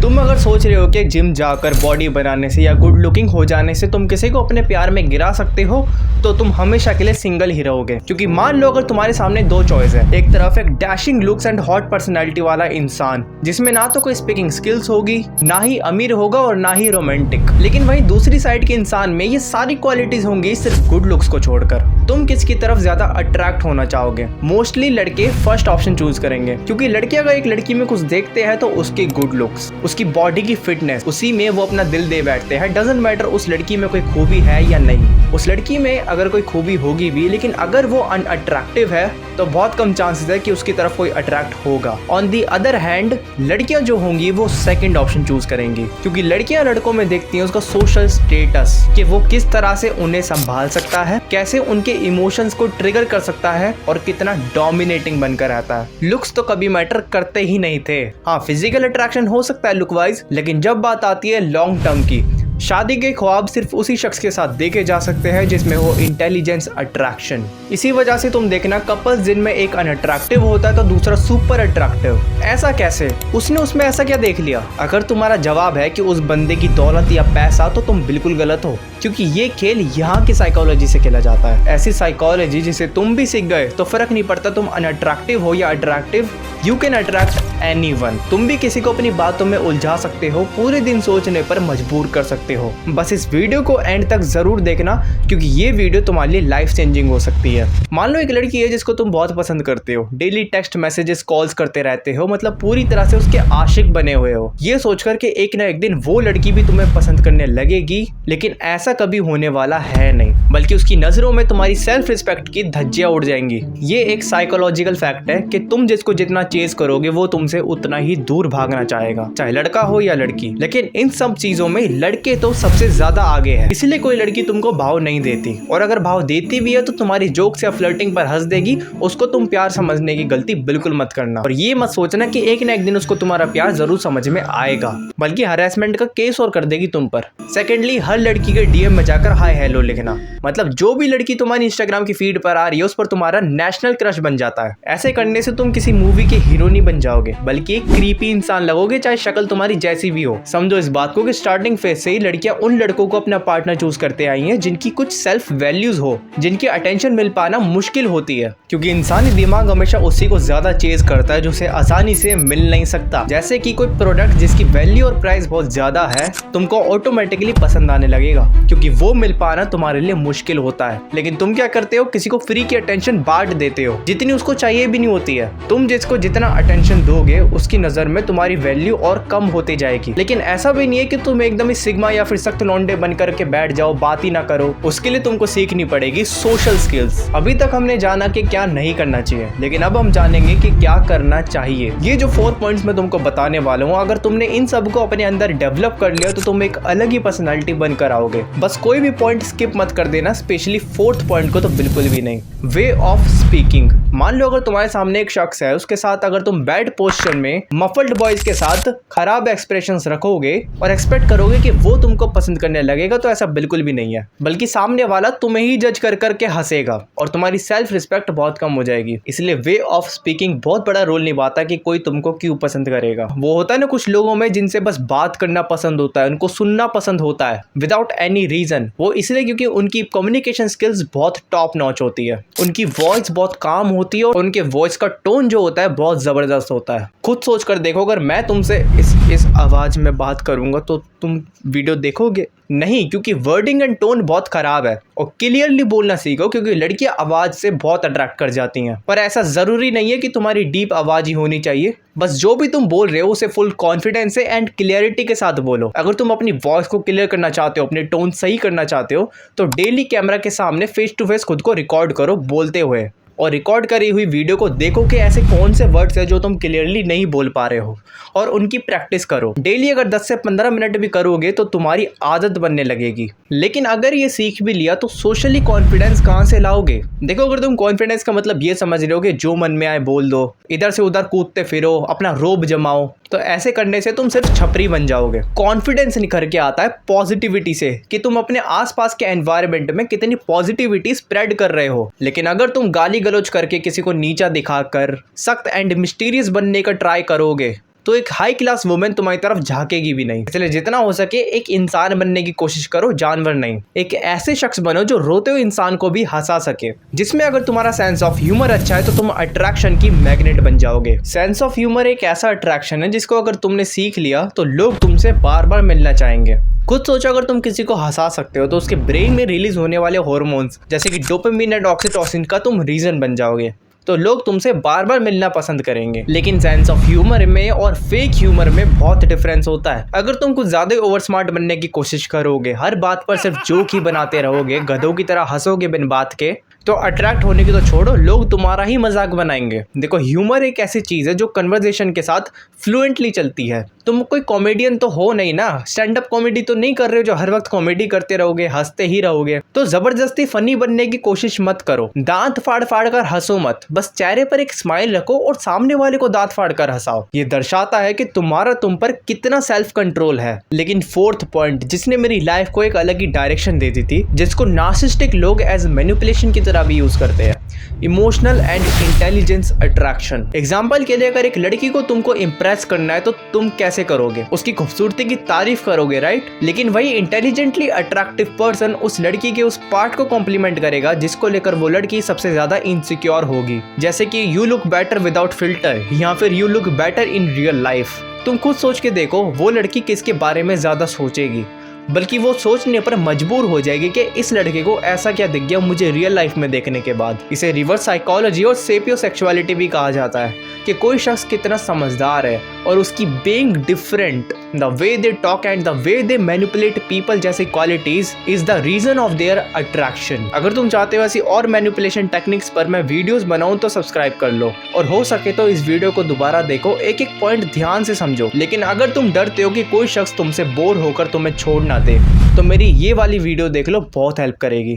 तुम अगर सोच रहे हो कि जिम जाकर बॉडी बनाने से या गुड लुकिंग हो जाने से तुम किसी को अपने प्यार में गिरा सकते हो तो तुम हमेशा के लिए सिंगल ही रहोगे। क्योंकि मान लो अगर तुम्हारे सामने दो चॉइस है, एक तरफ एक dashing looks and hot personality वाला इंसान जिसमें ना तो कोई स्पीकिंग स्किल्स होगी, ना ही अमीर होगा और ना ही रोमांटिक, लेकिन वहीं दूसरी साइड के इंसान में ये सारी क्वालिटीज होंगी सिर्फ गुड लुक्स को छोड़कर। तुम किसकी तरफ ज्यादा अट्रैक्ट होना चाहोगे? मोस्टली लड़के फर्स्ट ऑप्शन चूज करेंगे, क्योंकि लड़के अगर एक लड़की में कुछ देखते हैं तो उसकी गुड लुक्स, उसकी बॉडी की फिटनेस, उसी में वो अपना दिल दे बैठते हैं। डजंट मैटर उस लड़की में कोई खूबी है या नहीं। उस लड़की में अगर कोई खूबी होगी भी, लेकिन अगर वो अनअट्रैक्टिव है तो बहुत कम चांसेस है कि उसकी तरफ कोई अट्रैक्ट होगा। ऑन दी अदर हैंड लड़कियां जो होंगी वो सेकंड ऑप्शन चूज करेंगी, क्योंकि लड़कियां लड़कों में देखती हैं उसका सोशल स्टेटस, कि वो किस तरह से उन्हें संभाल सकता है, कैसे उनके इमोशंस को ट्रिगर कर सकता है और कितना डोमिनेटिंग बनकर आता है। लुक्स तो कभी मैटर करते ही नहीं थे। हाँ, फिजिकल अट्रैक्शन हो सकता है लुक वाइज, लेकिन जब बात आती है लॉन्ग टर्म की, शादी के ख्वाब सिर्फ उसी शख्स के साथ देखे जा सकते हैं जिसमें हो इंटेलिजेंस अट्रैक्शन। इसी वजह से तुम देखना कपल्स जिनमें एक अनअट्रैक्टिव होता है तो दूसरा सुपर अट्रैक्टिव। ऐसा कैसे? उसने उसमें ऐसा क्या देख लिया? अगर तुम्हारा जवाब है कि उस बंदे की दौलत या पैसा, तो तुम बिल्कुल गलत हो, क्योंकि ये खेल यहाँ की साइकोलॉजी से खेला जाता है। ऐसी साइकोलॉजी जिसे तुम भी सीख गए तो फर्क नहीं पड़ता तुम अनअट्रैक्टिव हो या attractive, you can attract anyone. तुम भी किसी को अपनी बातों में उलझा सकते हो, पूरे दिन सोचने पर मजबूर कर सकते हो। बस इस वीडियो को एंड तक जरूर देखना, क्योंकि ये वीडियो तुम्हारे लिए लाइफ चेंजिंग हो सकती है। मान लो एक लड़की है जिसको तुम बहुत पसंद करते हो, डेली टेक्स्ट मैसेजेस कॉल्स करते रहते हो, मतलब पूरी तरह से उसके आशिक बने हुए हो, ये सोचकर के एक ना एक दिन वो लड़की भी तुम्हें पसंद करने लगेगी। लेकिन ऐसा कभी होने वाला है नहीं, बल्कि उसकी नजरों में तुम्हारी सेल्फ रिस्पेक्ट की धज्जियां उड़ जाएंगी। ये एक साइकोलॉजिकल फैक्ट है कि तुम जिसको जितना चेज करोगे वो तुमसे उतना ही दूर भागना चाहेगा, चाहे लड़का हो या लड़की। लेकिन इन सब चीजों में लड़के तो सबसे ज्यादा आगे है, इसलिए कोई लड़की तुमको भाव नहीं देती, और अगर भाव देती भी है तो तुम्हारी जोक्स या फ्लर्टिंग पर हंस देगी। उसको तुम प्यार समझने की गलती बिल्कुल मत करना, और ये मत सोचना कि एक ना एक दिन उसको तुम्हारा प्यार जरूर समझ में आएगा, बल्कि हरासमेंट का केस और कर देगी तुम पर। सेकेंडली, हर लड़की के डीएम में जाकर हाय हेलो लिखना, मतलब जो भी लड़की तुम्हारी इंस्टाग्राम की फीड पर आ रही है उस पर तुम्हारा नेशनल क्रश बन जाता है। ऐसे करने से तुम किसी मूवी के हीरो नहीं बन जाओगे, बल्कि एक क्रीपी इंसान लगोगे, चाहे शक्ल तुम्हारी जैसी भी हो। समझो इस बात को कि स्टार्टिंग फेज से ही लड़कियां उन लड़कों को अपना पार्टनर चूज करते आई हैं जिनकी कुछ सेल्फ वैल्यूज हो, जिनकी अटेंशन मिल पाना मुश्किल होती है, क्योंकि इंसानी दिमाग हमेशा उसी को ज्यादा चेज करता है जो उसे आसानी से मिल नहीं सकता। जैसे कि कोई प्रोडक्ट जिसकी वैल्यू और प्राइस बहुत ज्यादा है, तुमको ऑटोमेटिकली पसंद आने लगेगा, क्योंकि वो मिल पाना तुम्हारे लिए मुश्किल होता है। लेकिन तुम क्या करते हो? किसी को फ्री की अटेंशन बांट देते हो, जितनी उसको चाहिए भी नहीं होती है। तुम जिसको जितना अटेंशन दोगे उसकी नजर में तुम्हारी वैल्यू और कम होती जाएगी। लेकिन ऐसा भी नहीं है कि तुम एकदम ही सिग्मा या फिर सख्त लौंडे बन करके बैठ जाओ, बात ही ना करो। उसके लिए तुमको सीखनी पड़ेगी सोशल स्किल्स। अभी तक हमने जाना कि क्या नहीं करना चाहिए, लेकिन अब हम जानेंगे कि क्या करना चाहिए। ये जो 4 पॉइंट्स मैं तुमको बताने वाला हूँ, अगर तुमने इन सब को अपने अंदर डेवलप कर लिया तो तुम एक अलग ही पर्सनालिटी बनकर आओगे। बस कोई भी पॉइंट स्किप मत कर देना, स्पेशली 4th पॉइंट को तो बिल्कुल भी नहीं। Way of speaking. मान लो अगर तुम्हारे सामने एक शख्स है, उसके साथ अगर तुम बैड पोस्चर में मफल्ड वॉइस के साथ खराब एक्सप्रेशंस रखोगे और एक्सपेक्ट करोगे कि वो तुमको पसंद करने लगेगा, तो ऐसा बिल्कुल भी नहीं है, बल्कि सामने वाला तुम्हें ही जज कर करके हंसेगा और तुम्हारी सेल्फ रिस्पेक्ट बहुत कम हो जाएगी। इसलिए वे ऑफ स्पीकिंग बहुत बड़ा रोल निभाता है कि कोई तुमको क्यों पसंद करेगा। वो होता है ना कुछ लोगों में जिनसे बस बात करना पसंद होता है, उनको सुनना पसंद होता है विदाउट एनी रीजन। वो इसलिए क्योंकि उनकी कम्युनिकेशन स्किल्स बहुत टॉप नॉच होती है, उनकी वॉइस बहुत काम होती है और उनके वॉइस का टोन जो होता है बहुत जबरदस्त होता है। खुद सोच कर देखो, अगर मैं तुमसे इस आवाज में बात करूंगा तो तुम वीडियो देखोगे? नहीं, क्योंकि वर्डिंग एंड टोन बहुत खराब है। और क्लियरली बोलना सीखो, क्योंकि लड़कियां आवाज से बहुत अट्रैक्ट कर जाती हैं। पर ऐसा जरूरी नहीं है कि तुम्हारी डीप आवाज ही होनी चाहिए। बस जो भी तुम बोल रहे हो उसे फुल कॉन्फिडेंस से एंड क्लियरिटी के साथ बोलो। अगर तुम अपनी वॉइस को क्लियर करना चाहते हो, अपने टोन सही करना चाहते हो, तो डेली कैमरा के सामने फेस टू फेस खुद को रिकॉर्ड करो बोलते हुए, और रिकॉर्ड करी हुई वीडियो को देखो कि ऐसे कौन से वर्ड्स हैं जो तुम क्लियरली नहीं बोल पा रहे हो, और उनकी प्रैक्टिस करो। डेली अगर 10 से 15 मिनट भी करोगे तो तुम्हारी आदत बनने लगेगी। लेकिन अगर ये सीख भी लिया तो सोशली कॉन्फिडेंस कहाँ से लाओगे? देखो, अगर तुम कॉन्फिडेंस का मतलब ये समझ रहे हो कि जो मन में आए बोल दो, इधर से उधर कूदते फिरो, अपना रोब जमाओ, तो ऐसे करने से तुम सिर्फ छपरी बन जाओगे। कॉन्फिडेंस निखर के आता है पॉजिटिविटी से, कि तुम अपने आसपास के एनवायरनमेंट में कितनी पॉजिटिविटी स्प्रेड कर रहे हो। लेकिन अगर तुम गाली गलौज करके किसी को नीचा दिखाकर सख्त एंड मिस्टीरियस बनने का ट्राई करोगे तो एक हाई क्लास वुमेन तुम्हारी तरफ झांकेगी भी नहीं। इसलिए जितना हो सके एक इंसान बनने की कोशिश करो, जानवर नहीं। एक ऐसे शख्स बनो जो रोते हुए इंसान को भी हंसा सके, जिसमें अगर तुम्हारा सेंस ऑफ ह्यूमर अच्छा है तो तुम अट्रैक्शन की मैग्नेट बन जाओगे। सेंस ऑफ ह्यूमर एक ऐसा अट्रैक्शन है जिसको अगर तुमने सीख लिया तो लोग तुमसे बार बार मिलना चाहेंगे। खुद सोचो, अगर तुम किसी को हंसा सकते हो तो उसके ब्रेन में रिलीज होने वाले हार्मोन्स जैसे कि डोपामिन एंड ऑक्सीटोसिन का तुम रीजन बन जाओगे, तो लोग तुमसे बार बार मिलना पसंद करेंगे। लेकिन सेंस ऑफ ह्यूमर में और फेक ह्यूमर में बहुत डिफरेंस होता है। अगर तुम कुछ ज्यादा ओवर स्मार्ट बनने की कोशिश करोगे, हर बात पर सिर्फ जोक ही बनाते रहोगे, गधों की तरह हंसोगे बिन बात के, तो अट्रैक्ट होने की तो छोड़ो, लोग तुम्हारा ही मजाक बनाएंगे। देखो, ह्यूमर एक ऐसी चीज है जो कन्वर्सेशन के साथ फ्लुएंटली चलती है। तुम कोई कॉमेडियन तो हो नहीं ना, स्टैंड अप कॉमेडी तो नहीं कर रहे हो जो हर वक्त कॉमेडी करते रहोगे, हंसते ही रहोगे। तो जबरदस्ती फनी बनने की कोशिश मत करो, दांत फाड़ फाड़ कर हंसो मत, बस चेहरे पर एक स्माइल रखो और सामने वाले को दांत फाड़ कर हंसाओ। ये दर्शाता है कि तुम्हारा तुम पर कितना सेल्फ कंट्रोल है। लेकिन फोर्थ पॉइंट जिसने मेरी लाइफ को एक अलग ही डायरेक्शन दे दी थी, जिसको नार्सिसिस्टिक लोग एज मैनिपुलेशन की तरह भी यूज करते हैं, emotional and intelligence attraction. Example के लिए, अगर एक लड़की को तुमको इम्प्रेस करना है तो तुम कैसे करोगे? उसकी खूबसूरती की तारीफ करोगे, राइट? लेकिन वही इंटेलिजेंटली अट्रैक्टिव पर्सन उस लड़की के उस पार्ट को कॉम्प्लीमेंट करेगा जिसको लेकर वो लड़की सबसे ज्यादा इनसिक्योर होगी, जैसे कि you look better without filter या फिर you look better in real life. तुम खुद सोच के देखो, वो लड़की किसके बारे में ज्यादा सोचेगी? बल्कि वो सोचने पर मजबूर हो जाएगी कि इस लड़के को ऐसा क्या दिख गया मुझे रियल लाइफ में देखने के बाद। इसे रिवर्स साइकोलॉजी और सेपियोसेक्सुअलिटी भी कहा जाता है कि कोई शख्स कितना समझदार है और उसकी being different, the way they talk and the way they manipulate people जैसी qualities is the reason of their attraction. अगर तुम चाहते हो ऐसी और मैनिपुलेशन टेक्निक्स पर मैं वीडियोस बनाऊं तो सब्सक्राइब कर लो, और हो सके तो इस वीडियो को दोबारा देखो, एक एक पॉइंट ध्यान से समझो। लेकिन अगर तुम डरते हो कि कोई शख्स तुमसे बोर होकर तुम्हें छोड़ना दे, तो मेरी ये वाली वीडियो देख लो, बहुत हेल्प करेगी।